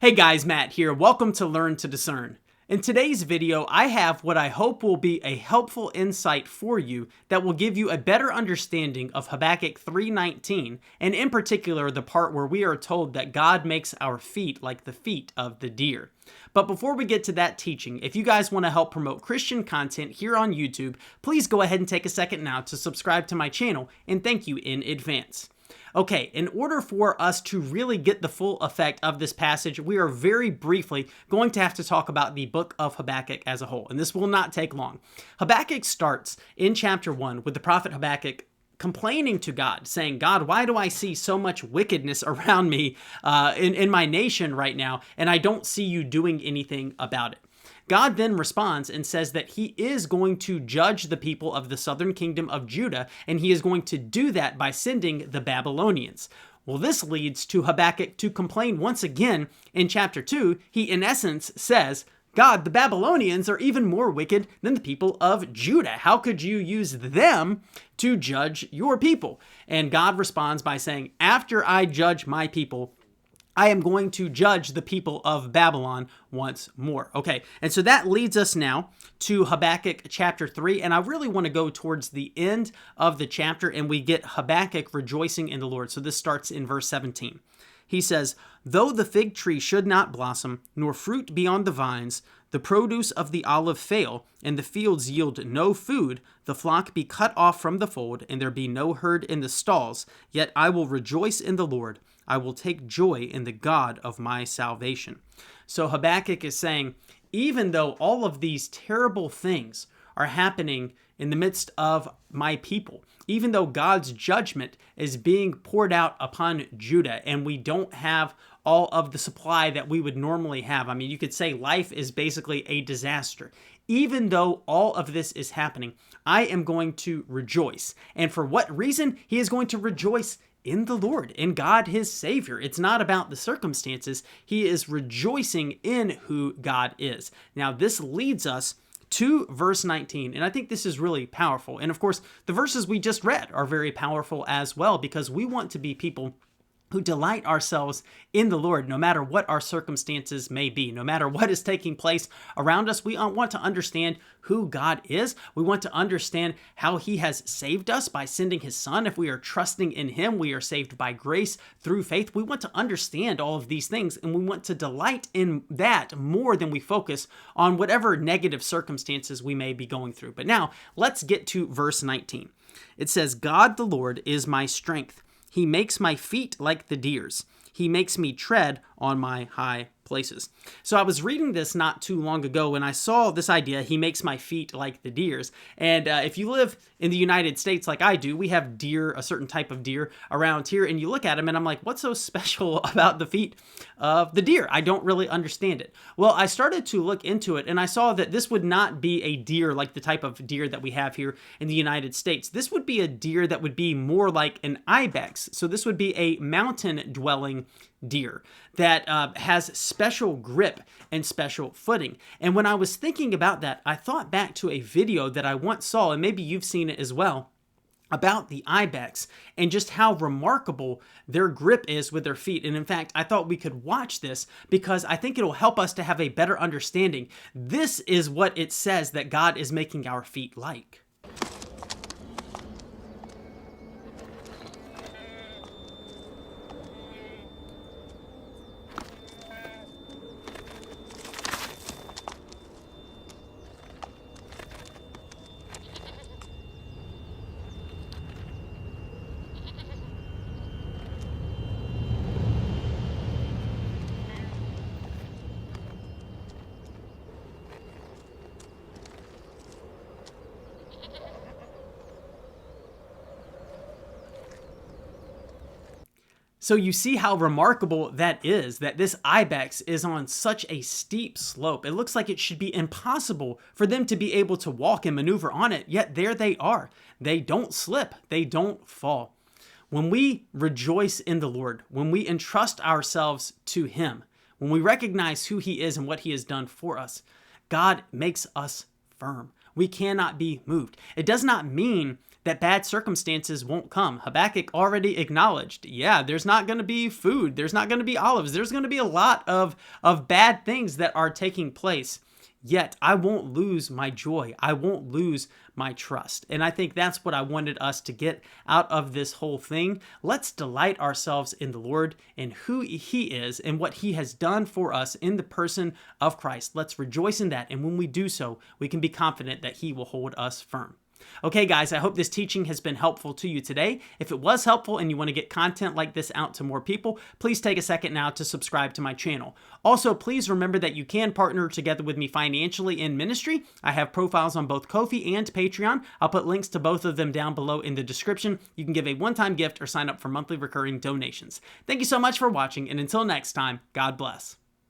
Hey guys, Matt here. Welcome to Learn to Discern. In today's video, I have what I hope will be a helpful insight for you that will give you a better understanding of Habakkuk 3:19, and in particular the part where we are told that God makes our feet like the feet of the deer. But before we get to that teaching, if you guys want to help promote Christian content here on YouTube, please go ahead and take a second now to subscribe to my channel, and thank you in advance. Okay, in order for us to really get the full effect of this passage, we are very briefly going to have to talk about the book of Habakkuk as a whole, and this will not take long. Habakkuk starts in chapter 1 with the prophet Habakkuk complaining to God, saying, God, why do I see so much wickedness around me in my nation right now, and I don't see you doing anything about it? God then responds and says that he is going to judge the people of the southern kingdom of Judah, and he is going to do that by sending the Babylonians. Well, this leads to Habakkuk to complain once again in chapter 2. He, in essence, says, God, the Babylonians are even more wicked than the people of Judah. How could you use them to judge your people? And God responds by saying, after I judge my people, I am going to judge the people of Babylon once more. Okay, and so that leads us now to Habakkuk chapter 3, and I really want to go towards the end of the chapter, and we get Habakkuk rejoicing in the Lord. So this starts in verse 17. He says, though the fig tree should not blossom, nor fruit be on the vines, the produce of the olive fail, and the fields yield no food, the flock be cut off from the fold, and there be no herd in the stalls, yet I will rejoice in the Lord. I will take joy in the God of my salvation. So Habakkuk is saying, even though all of these terrible things are happening in the midst of my people, even though God's judgment is being poured out upon Judah, and we don't have all of the supply that we would normally have. I mean, you could say life is basically a disaster. Even though all of this is happening, I am going to rejoice. And for what reason? He is going to rejoice in the Lord, in God, his Savior. It's not about the circumstances. He is rejoicing in who God is. Now, this leads us to verse 19, and I think this is really powerful. And of course, the verses we just read are very powerful as well, because we want to be people who delight ourselves in the Lord, no matter what our circumstances may be, no matter what is taking place around us. We want to understand who God is. We want to understand how he has saved us by sending his son. If we are trusting in him, we are saved by grace through faith. We want to understand all of these things, and we want to delight in that more than we focus on whatever negative circumstances we may be going through. But now let's get to verse 19. It says, God the Lord is my strength. He makes my feet like the deer's. He makes me tread on my high places. So I was reading this not too long ago, and I saw this idea, he makes my feet like the deer's. And if you live in the United States like I do, we have deer, a certain type of deer around here, and you look at them and I'm like, what's so special about the feet of the deer? I don't really understand it. Well, I started to look into it, and I saw that this would not be a deer like the type of deer that we have here in the United States. This would be a deer that would be more like an Ibex. So this would be a mountain-dwelling deer that has special grip and special footing. And when I was thinking about that, I thought back to a video that I once saw, and maybe you've seen it as well, about the Ibex and just how remarkable their grip is with their feet. And in fact, I thought we could watch this because I think it'll help us to have a better understanding. This is what it says that God is making our feet like. So you see how remarkable that is, that this Ibex is on such a steep slope. It looks like it should be impossible for them to be able to walk and maneuver on it, yet there they are. They don't slip, they don't fall. When we rejoice in the Lord, when we entrust ourselves to him, when we recognize who he is and what he has done for us, God makes us firm. We cannot be moved. It does not mean that bad circumstances won't come. Habakkuk already acknowledged, yeah, there's not going to be food, there's not going to be olives, there's going to be a lot of bad things that are taking place. Yet I won't lose my joy. I won't lose my trust. And I think that's what I wanted us to get out of this whole thing. Let's delight ourselves in the Lord and who He is and what He has done for us in the person of Christ. Let's rejoice in that. And when we do so, we can be confident that He will hold us firm. Okay, guys, I hope this teaching has been helpful to you today. If it was helpful and you want to get content like this out to more people, please take a second now to subscribe to my channel. Also, please remember that you can partner together with me financially in ministry. I have profiles on both Ko-fi and Patreon. I'll put links to both of them down below in the description. You can give a one-time gift or sign up for monthly recurring donations. Thank you so much for watching, and until next time, God bless.